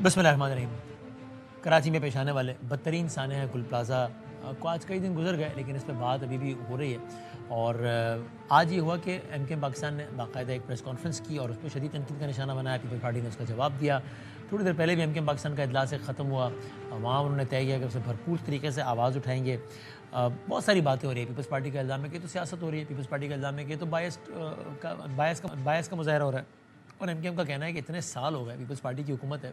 बिस्मिल्लाहिर्रहमानिर्रहीम। कराची में पेश आने वाले बदतरीन सानहा गुल प्लाज़ा को आज कई दिन गुजर गए, लेकिन इस पर बात अभी भी हो रही है। और आज ये हुआ कि MKM पाकिस्तान ने बाकायदा एक प्रेस कॉन्फ्रेंस की और उस पर शदीद तनकीद का निशाना बनाया। पीपल्स पार्टी ने उसका जवाब दिया। थोड़ी देर पहले भी MKM पाकिस्तान का इजलास ख़त्म हुआ, वहाँ उन्होंने तय किया कि उसे भरपूर तरीके से आवाज़ उठाएंगे। बहुत सारी बातें हो रही है। पीपल्स पार्टी का इल्ज़ाम है कि तो सियासत हो रही है, पीपल्स पार्टी का इल्ज़ाम है कि तो बायस का मुजाहरा हो रहा है। और MKM का कहना है कि इतने साल हो गए, पीपल्स पार्टी की हुकूमत है,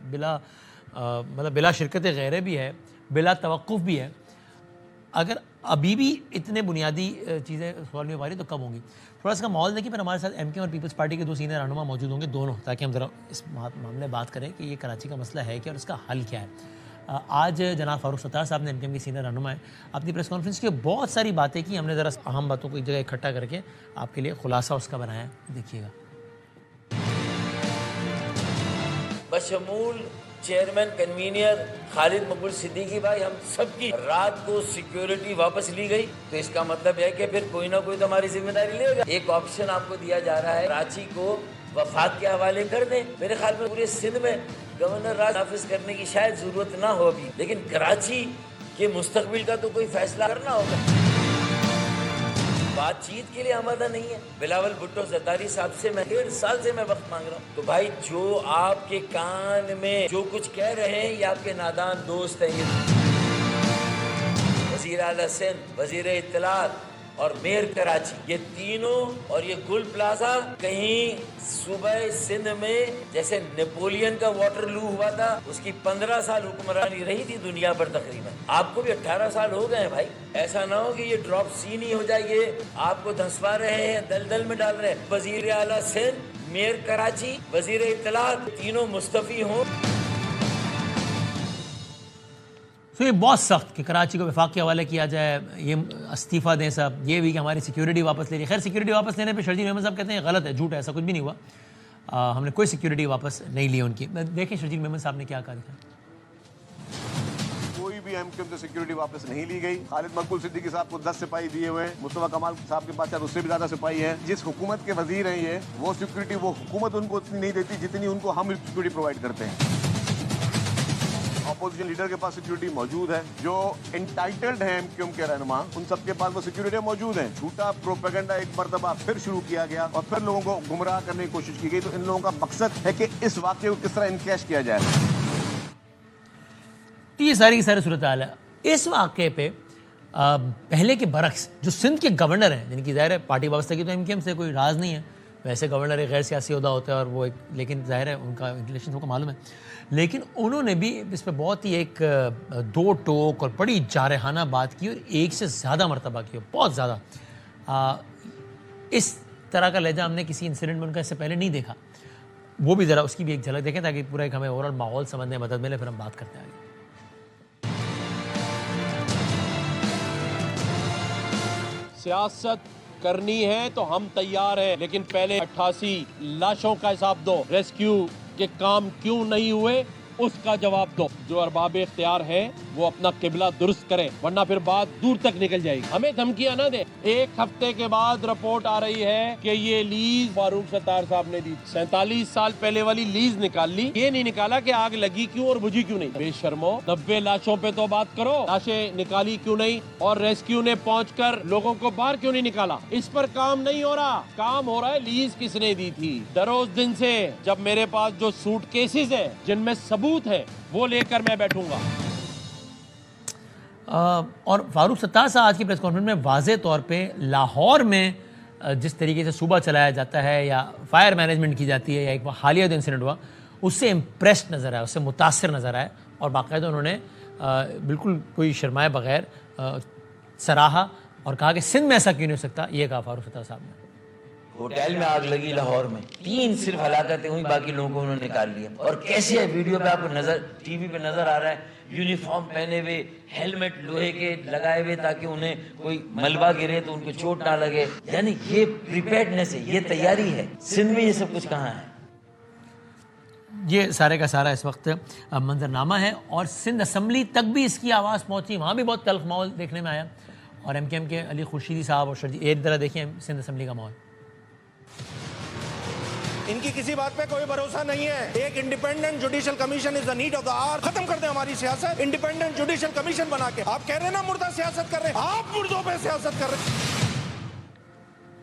बिला शिरकत गैरे भी है, बिला तवक्कुफ़ भी है। अगर अभी भी इतने बुनियादी चीज़ें सॉल्व नहीं हो पा रही तो कब होंगी? थोड़ा सा माहौल देखिए। फिर हमारे साथ MKM और पीपल्स पार्टी के दो सीनियर रहनुमा मौजूद होंगे, दोनों, ताकि हम ज़रा इस मामले बात करें कि ये कराची का मसला है क्या और इसका हल क्या है। आज जनाब फारूक सत्तार साहब ने, MKM के सीनियर रहनुमा है, अपनी प्रेस कॉन्फ्रेंस की बहुत सारी बातें की। हमने ज़रा अहम बातों को एक जगह इकट्ठा करके आपके लिए खुलासा उसका बनाया, देखिएगा। बशमूल चेयरमैन कन्वीनियर खालिद मकबूल सिद्दीकी भाई, हम सबकी रात को सिक्योरिटी वापस ली गई, तो इसका मतलब है कि फिर कोई ना कोई तो हमारी जिम्मेदारी लेगा। एक ऑप्शन आपको दिया जा रहा है, कराची को वफाक के हवाले कर दें। मेरे ख्याल में पूरे सिंध में गवर्नर राज नाफिज करने की शायद जरूरत ना हो अभी, लेकिन कराची के मुस्तकबिल का तो कोई फैसला करना होगा। बातचीत के लिए आमादा नहीं है। बिलावल भुट्टो जरदारी साहब से मैं 1.5 साल से मैं वक्त मांग रहा हूँ। तो भाई, जो आपके कान में जो कुछ कह रहे हैं ये आपके नादान दोस्त हैं। ये वजीर आला सिंध, वजीर इत्तलात और मेयर कराची, ये तीनों और ये गुल प्लाजा कहीं सुबह सिंध में जैसे नेपोलियन का वाटरलू हुआ था, उसकी 15 साल हुक्मरानी रही थी दुनिया पर तकरीबन। आपको भी 18 साल हो गए हैं भाई। ऐसा ना हो कि ये ड्रॉप सीन ही हो जाए, आपको धंसवा रहे हैं, दलदल में डाल रहे हैं। वजीर आला सिंध, मेयर कराची, वजीर इत्तलात, तीनों मुस्तफी हों। तो ये बहुत सख्त कि कराची को वफाक के हवाले किया जाए, ये इस्तीफ़ा दें सब, ये भी कि हमारी सिक्योरिटी वापस ले रही है। खैर, सिक्योरिटी वापस लेने पे शर्जील मेमन साहब कहते हैं गलत है, झूठ है, ऐसा कुछ भी नहीं हुआ। हमने कोई सिक्योरिटी वापस नहीं ली उनकी। देखें शर्जील मेमन साहब ने क्या कहा था। कोई भी MKM से सिक्योरिटी वापस नहीं ली गई। खालिद मकबूल सिद्दीकी साहब को 10 सिपाही दिए हुए हैं, मुस्तफा कमाल साहब के पास शायद उससे भी ज्यादा सिपाही है। जिस हुकूमत के वजीर हैं ये, वो सिक्योरिटी वो हुकूमत उनको उतनी नहीं देती जितनी उनको हम सिक्योरिटी प्रोवाइड करते हैं। अपोजिशन लीडर के पास सिक्योरिटी मौजूद है, जो एंटाइटल्ड है MKM के रहनुमा, उन सबके पास वो सिक्योरिटी मौजूद है। झूठा प्रोपेगेंडा एक मरतबा फिर शुरू किया गया और फिर लोगों को गुमराह करने की कोशिश की गई। तो इन लोगों का मकसद है कि इस वाक़े को किस तरह इनकैश किया जाए। ये सारी की सारी सूरत हाल है। इस वाक़े पे पहले के बरक्स जो सिंध के गवर्नर हैं, जिनकी ज़ाहिर है पार्टी वाबस्ता की तो MKM से कोई राज नहीं है, वैसे गवर्नर एक गैर सियासी ओहदा होता है और वो एक, लेकिन ज़ाहिर है उनका रिलेशन सबको मालूम है, लेकिन उन्होंने भी इस पर बहुत ही एक दो टोक और बड़ी जारहाना बात की, और एक से ज़्यादा मरतबा की, बहुत ज़्यादा। इस तरह का लहजा हमने किसी इंसिडेंट में उनका इससे पहले नहीं देखा। वो भी ज़रा उसकी भी एक झलक देखें ताकि पूरा एक हमें ओवरऑल माहौल समझने में मदद मिले, फिर हम बात करते हैं आगे। सियासत करनी है तो हम तैयार हैं, लेकिन पहले 88 लाशों का हिसाब दो। रेस्क्यू के काम क्यों नहीं हुए उसका जवाब दो। जो अरबाब इख्तियार हैं वो अपना किबला दुरुस्त करें, वरना फिर बात दूर तक निकल जाएगी। हमें धमकियां ना दे। 1 हफ्ते के बाद रिपोर्ट आ रही है कि ये लीज फारूक सत्तार साहब ने दी। 47 साल पहले वाली लीज निकाल ली, ये नहीं निकाला कि आग लगी क्यों और बुझी क्यों नहीं। बेशर्मो, 90 लाशों पे तो बात करो, लाशें निकाली क्यों नहीं और रेस्क्यू ने पहुंचकर लोगों को बाहर क्यों नहीं निकाला। इस पर काम नहीं हो रहा। काम हो रहा है लीज किसने दी थी। डरो उस दिन से जब मेरे पास जो सूटकेसेस है जिनमें सबूत है वो लेकर मैं बैठूंगा। और फारूक सत्तार साहब आज की प्रेस कॉन्फ्रेंस में वाज़े तौर पे लाहौर में जिस तरीके से सूबा चलाया जाता है या फायर मैनेजमेंट की जाती है या एक हालिया जो इंसिडेंट हुआ उससे इम्प्रेस्ड नज़र आया, उससे मुतासिर नज़र आया, और बाकायदा उन्होंने बिल्कुल कोई शर्माए बगैर सराहा और कहा कि सिंध में ऐसा क्यों नहीं हो सकता। ये कहा फारूक सत्तार साहब ने। होटल में आग लगी लाहौर में, 3 सिर्फ हलाकतें हुई, बाकी लोगों को उन्होंने निकाल लिया। और कैसे है वीडियो पे आपको नजर, टीवी पे नजर आ रहा है, यूनिफॉर्म पहने हुए, हेलमेट लोहे के लगाए हुए ताकि उन्हें कोई मलबा गिरे तो उनको चोट ना लगे। यानी ये प्रिपेयर्डनेस है, ये तैयारी है। सिंध में ये सब कुछ कहाँ है? ये सारे का सारा इस वक्त मंजरनामा है और सिंध असम्बली तक भी इसकी आवाज़ पहुंची। वहाँ भी बहुत तल्ख माहौल देखने में आया और MKM के अली खुर्शीदी साहब और एक तरह देखिए सिंध असम्बली का माहौल। इनकी किसी बात पे कोई भरोसा नहीं है। एक independent judicial commission is the need of the hour. खत्म कर दे हमारी सियासत, इंडिपेंडेंट जुडिशियल कमीशन बना के। आप कह रहे हैं ना मुर्दा सियासत कर रहे हैं, आप मुर्दों पे सियासत कर रहे हैं।